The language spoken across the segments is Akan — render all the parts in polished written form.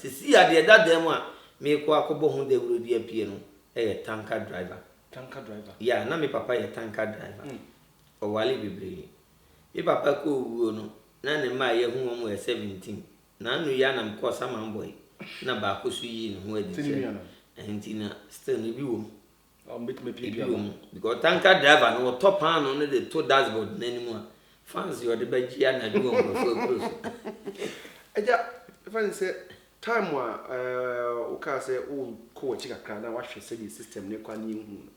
sisi ade da dem a me ko akobo ho de wuro di apie no tanker driver. Yeah, na me papa ye tanker driver. O wale bebre. Me papa ko wuo no na ne ma ye hu mo 17. Na anu ya na mko sama boy. Na ba ko su yi no ho adi. Entina still no bi wo. Because tanker driver no top hand no the to dashboard na nimu a fans you the bagia na do on Agya fans say time wa o ka say o ko chi kakra na wa hwe say the system ne kwa ne hu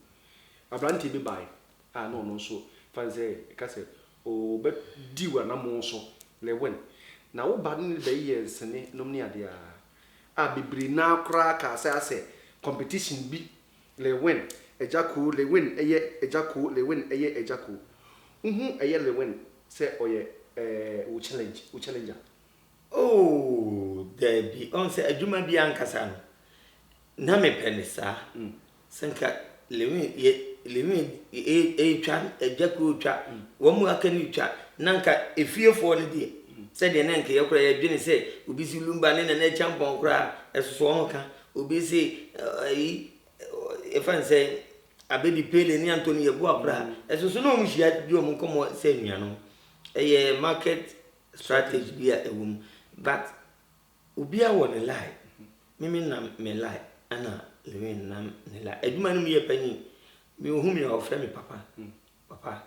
abranti bi bai no so fans say ka say o be di wa na mo so le wen na wo ba ne the years ne nom ne ade a bibiri na kra ka say competition bi le wen Ejako le win ejako le win ejako le win say oye we challenger oh there be on say adwuma bi ankasa no na me penisa senka le win twa ejako twa wo mu aka ni twa nanka efiefo ne de say de nanka ye kura ye dwene say obi si lumba ne na champon kura esoso ho ka obi si if I say a baby pele ni Anthony Yebu abra esoso no mu hia di o mu komo say nua no market strategy bi a ewum but obi a won lie mimi na me lie ana lewe na ne lie aduma no me pani me hu me ofre me papa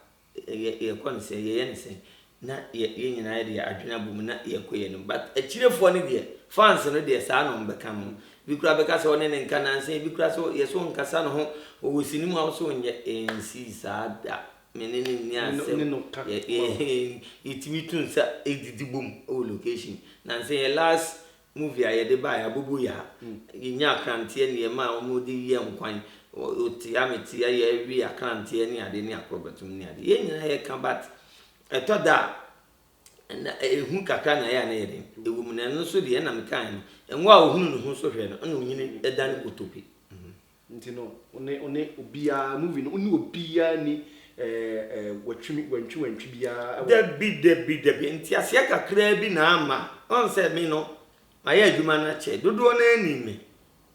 ye kon say ye ne say na ye nyina ye de adwena bum na ye koye no but akirefo ne de fans no de sa no mbeka mo bi kura beka se one ne nka nanse bi kura so yeso nkasa no ho owosini mu awso nye ensi sada menene ni ase itimi tun sa edidi bum o location nanse ye last movie aye de ba ya bobo ya nya akrantie ne ma omodi ye nkwan o ti ameti ye wi akrantie ne ade ne akrobatum ne ade ye nyina ye ka bat etoda na ehu kakra na ya na yede ewum na no so de na mekan no enwa ohunu no ho so hwe no na onyine edan otopi ntino one obia movie no oni obia ni wantwi bia de bi nti ase kakra bi na ama on say me no maye adwuma na che dodo na anime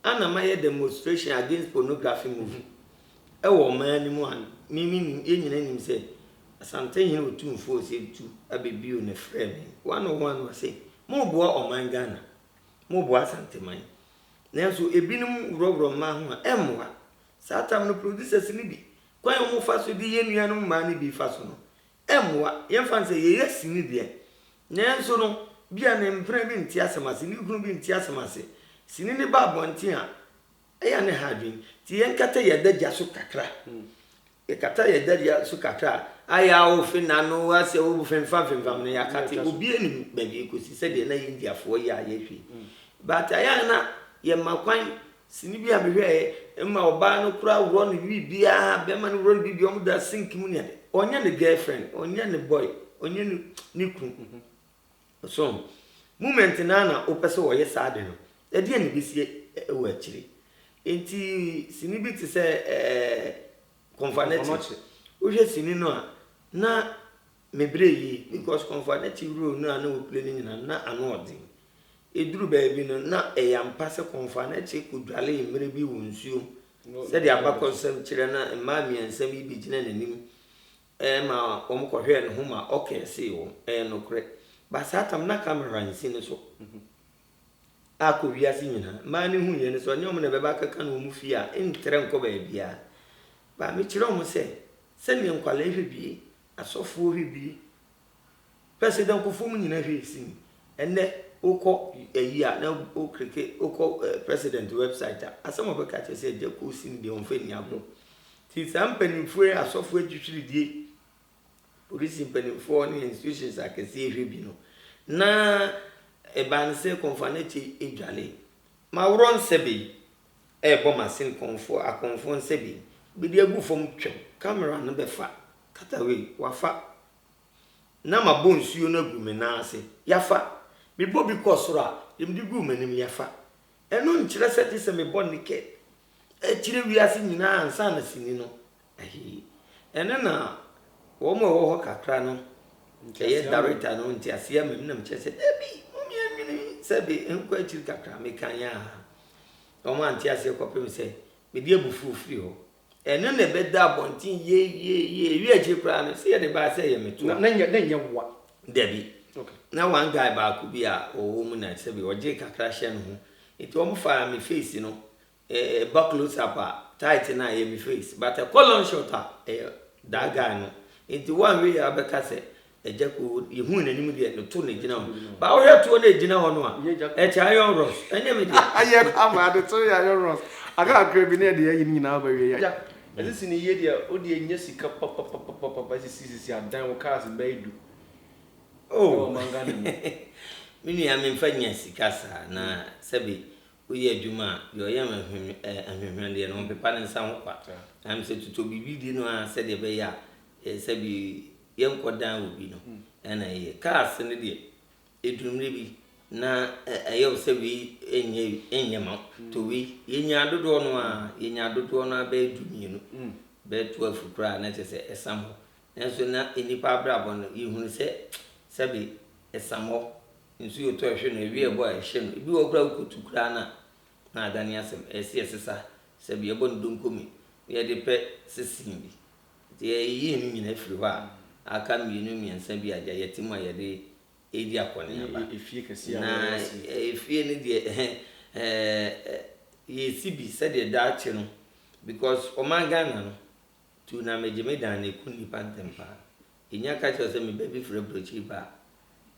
ana maye demonstration against pornography movie ewo man ni mu an mimi enyina nim say asante hin otumfo se tu abebio ne frame 101 say mo boa oman Ghana mo boa asante man nanso ebinum wrogro ma ho emwa satam no producers ni bi kwan mo fa so di yenua no ma ni bi fa so no emwa ye fa say ye yesini de nanso no bia ne mpre bi nti asemase ni gunu bi nti asemase sini ne ba bonti a eya ne hadwin ti ye nkata ye dagya so kakra e kata ye dagya so kakra aya o fina no ase o femfam ne yakate obi enim ba bi ekosi se de na India fo ya hwe but aya na ye makwan sini bia behwe emma oba no kura wro no bibia be ma no wro bibia o da sink mu ne onya ne girlfriend onya ne boy onya ne kru so moment na opese wo ye saade no e de ne bisie e wo akire enti sini bi ti se confaneti o je sini no a na mebre yi because confaneti rule no ana wo play ni na ano odin eduru ba bi no na eyampa se confaneti kudwale imre bi wonsuo se de abakonsem kire na ma miensem bi gina nanim ma omkohwe ne ho ma okay se wo no kre ba satam na camera nsi ne so ako wiase nyina ma ne hu ye ne so nyom ne beba kaka no mu fi a entre nko ba bia ba me kire mo se ne nkwala hwe bi asofo hwe bi president ko fom nyina hwe si enne uko eya na okreke uko president website asama beka che se je ko sin de onfe ni abo ti sampanimfo asofo adwitwiri die police impanimfo ni institutions akese ehwe bi no na eban se konfaneti edwale ma wron sebi bomasin konfo akonfo sebi bi de agu fom twem camera no befa katawe wafa na mabonsuo na gu me na ase yafa bi bobi kosora yim di gu manim yafa eno nkyere seti se me bonike akire wiase nyina ansa na sini no ahi ene na wo mo wo kakra no ye director no nti ase amem na mche se ebi sabi nkwa chiri kakra me kan ya o ma anti ase kopem se me die bufu firi ho eno na be da bontin ye wi achi kra no se ye de ba se ye meto na nye wa debi okay na one guy ba ku bi a o mu na sabi o je kakra hye no ho iti o mu fa me face no back close up tight na ye me face but a colon shot that guy no iti one way abeka se ejako yehu nanim de no to na gina ho ba o heto na gina ho no a e cha iron ross enye me de aye ama de to ya iron ross aga akra bi na de yin nyina ba we ya ese sini ye de o de nya sika papa sisi adan wo cars baidu oh mangana mini ya me mfa nya sika sa na sabi oye adwuma yo ye ahwehwe de no pepa ne nsa ho kwa am se tuto bibi di no a se de be ya sabi ye nkodan obi no na ye cars ne de edumre bi na ayo sabi enye ma to wi ye nya dodo no a ye nya dodo no a be dumie no be 12 kra na se esam ho enso na enipa brabo no ihunu se sabi esam ho nso yo to ehwe no ewi ebo a ehye no ebi wo kra kutu kra na adani asem esi esesa sabi ebo ndonkomi ye de pe sesin bi ye yi ni nyina firi ba aka mienu miensa bi agya yetimu a ye de edi akone aba efie kase na efie ni de ye sibi se de daache no because omagana no tu na mejeme dan na ku nipa ntempa enya ka che se me baby free brochi ba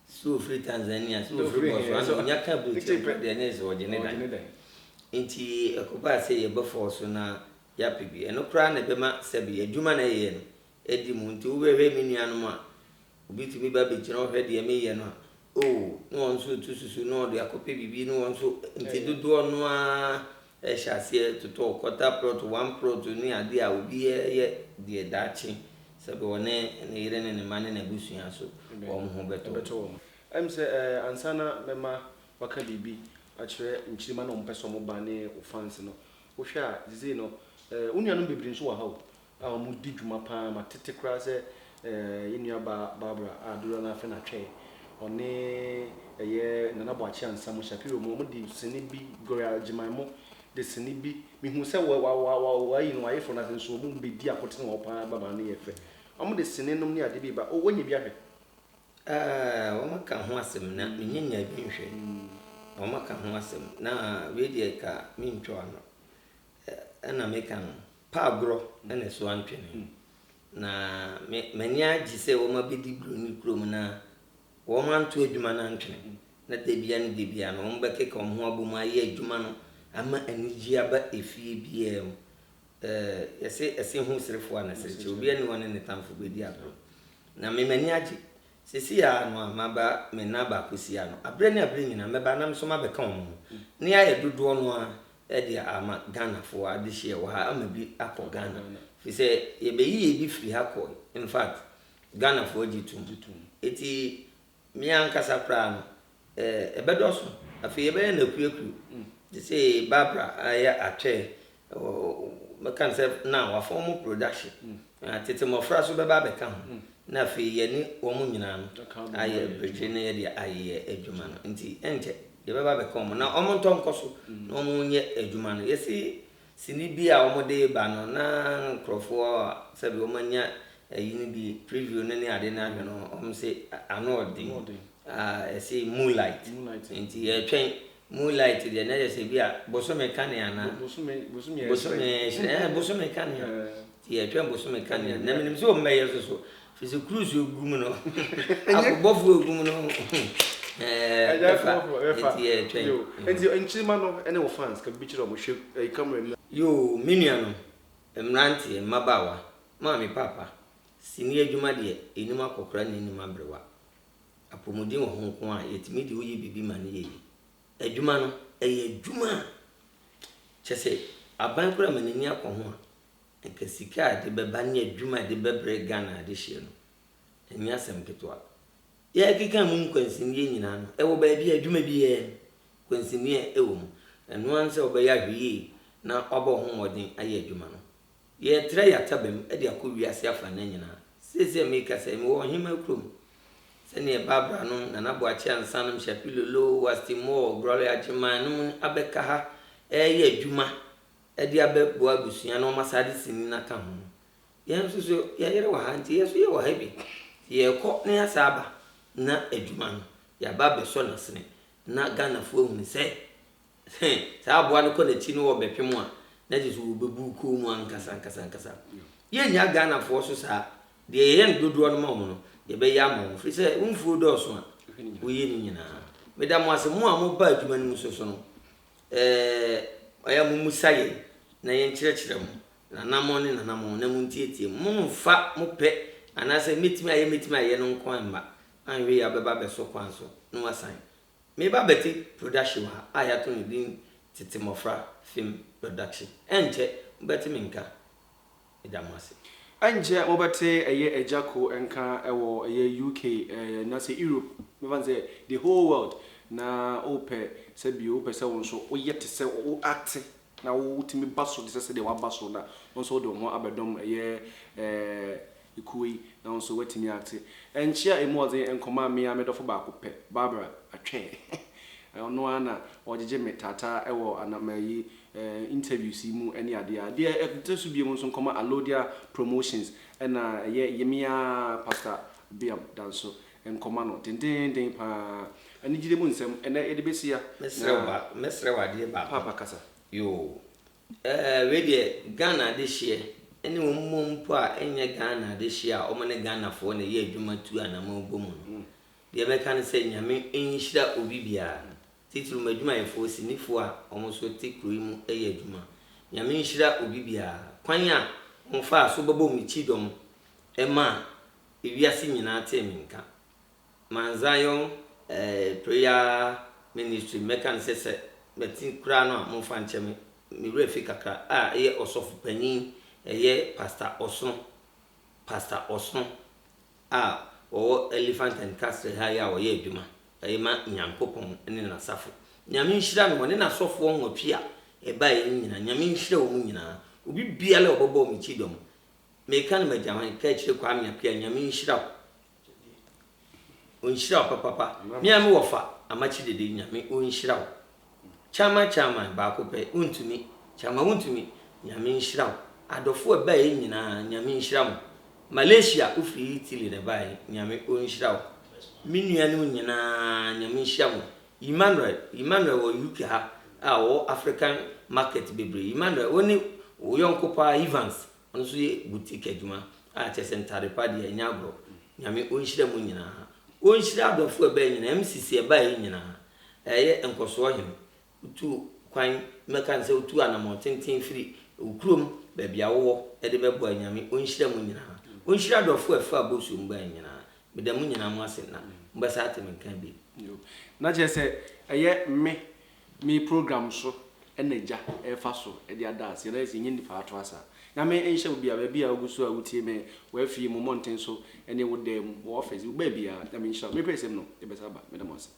so free Tanzania so free Botswana enya ka brochi de na se oje ne dan nti ekoba se ye be force na ya pibi eno kra na be ma se bi adwuma na ye no edi mu nti wo be mi nuanu ma obi timi ba be gina hwe de me ye no oh no onso tususu no de akope bibi no onso nti dodo no a ehyasie toto kota plot 1 plot ni ade a obi ye de dachi sabe wone ne yire ne mane na busuya so wo ho beto am se ansana mema waka bibi a kire nchirima no mpeso mo ba ne o fans no wo hwe a dizi no unuanu bebrin so wa ha a mo di dwuma pa ma tete kra se yenua ba Barbara aduro na fe na twe one eye nana bo achi ansa mo shapiro mo di sini bi goria jimaimo de sini bi mi hu se wa yin wa ifo na so mo be di akote na pa baba na ye fe omo de sini nom ni ade bi ba o wonye bi ahwe o maka ho asem na menyanya bi nhwe o maka ho asem na we de ka mi ntwa no na meka no pa agro na so antwene na mani agi se wo ma bedi broni krom na wo ma nto adwuma na antwene na debia ne debia no wo mbeke ka ho abom aye adwuma no ama anigi aba efie bia ese hu serefo na serche obi ani woni ne tamfo bedi agro na me mani agi sesi ya no amaba me na ba kosia no abre ne abre nyina meba nam so ma beka wo ne aye dodo no a edi ama Ghana fo adihye wo ha ama bi akọ Ghana fi se ye be yi bi free akọ in fact Ghana fo jitum eti mi ankasa pra no ebedoso afi ye be na kueku de se Barbara aya atwe mekan se na wa form production tete mo fra so be ba beka ho na fi ye ni wo mu nyina no aye bridge ne ye de aye adwuma no nti enche ye baba be kom na omo ntonkoso na omo nye adwuma no yesi sini bi a omo de ba no na nkrofo sabi omo nya yini bi preview ne ade na ahwe no omo se anodi esi moonlight nti ye twen moonlight de na ye se bi a boso mekania na boso mekania ti ye twen boso mekania na minim se o meye so fisi cruise ogum no akobofo ogum no enchima no ene wo fans ka bichiro mo hwe camera yo minua no emrantie mabawa mami papa sini adwuma de enima akokora ne enima brewa apomodin wo honko a yetimi de oyi bibi ma ne yeyi adwuma no adwuma chese aban kora manani akoho a nkasika de beba ne adwuma de bebre Ghana de hye no enya asem ketwa ya kika mu kwansinie nyina no ewo ba bi adwuma bi ye kwansinie ewo mu eno anse obeya hwie na obo ho modin aye adwuma no ye tre ya tabem e de akọ wiase afa na nyina sese me ka se me wo hima krom sene babra no na na boachi ansa no mshapilolo wastimo gloria jima no abeka ha ye adwuma e dia bebo abusua no masade sini na ka ho yen so ye yere wa ha nti ye so ye wa ha bi ye kɔ na asaba na adwuma no ya ba be so na sene na Ghana fo hu se sa aboa no kɔ na chi no wo bepem a na je so wo bebu ko mu ankasa ye nya Ghana fo so sa de ye ndodo no ma mo no ye be ya mo fi se umfu do so a wo ye ni nyina me da mo ase mo a mo ba adwuma no so no aya mo musaye na ye nkyerɛkyerɛ mo na namo na mo ntietie mo mfa mo pɛ anase metimi aye no nko amba anwe ya beba be so kwan so no wasan me ba beti production ha aya to din titimofra film production enche beti minka idamase anje mobate eye ejako enka ewo eye UK na se Europe me van say the whole world na ope se bi ope se won so oyete se o act na wo timi baso de se de wa baso na won so de ho abedom eye ikuyi na won so wetimi act enchia emoze enkoma me amedofo ba ko pe Barbara atwe ono ana ojeje metata ewo anamayi interviews mu any ade tesu bi mu so nkoma Alodia Promotions na yemia Pastor Biam danso enkoma no den pa ani gide mu nsem ena edebesia mesrewa de ba papa kasa yo we de Ghana de hye ene wo mmompo a enye Ghana de hye a o ne Ghana fo na ye adwuma tu anama obomu no de be kan se nyame enhyira obi bia titulu madwuma yefo sinifo a omoso tekuru mu eye adwuma nyame enhyira obi bia kwan a onfa so babo mi chidom ema ewiase nyina teminka manzayon prayer ministry mekan sese betin kura no amfa ncheme mi refi kakra a eye osofu panin eye pastor Osno a o elephant and castle ha ya o ye adwuma eye ma nyankopon ne na safo nyame nhyira no ne na sofo nwotwe a e ba ye nyina nyame nhyira wo mu nyina obi bia le obobo mi chidom me kan ma jaman ka chire kwa me apia nyame nhyira o nhyira papa me am wofa amachi dede nyame o nhyira wo chama ba ko pe untumi chama untumi nyame nhyira wo adofo e ba ye nyina nyame nhyira mo Malaysia ufiri Italy ne bai nyame o nhyira wo minua no nyina nyame nhyira mo Emmanuel wo UK ha a wo African market bebre Emmanuel oni wo yonkopa Evans ono so ye boutique adwuma a chesentare pa de anya agro nyame o nhyira mo nyina o nhyira adofo e ba nyina MCC e ba ye nyina eye Nkosuohene utu kwan meka nse utu anamo tenten firi ukrom ba bia wo e de bebo anyame o nhyira mo nyina o nhyira adofo e fa bosu mba nyina beda mo nyina mo asena mbasa atemenkan bi na je se eye me program so enaja e fa so e dia das ye na se nyi nifa ato asa na me enhye obi a ba bia oguso a wutie me wa fi mo monten so ene wo dem wo office wo ba bia na me enhye me pese no e besa ba me da mo asa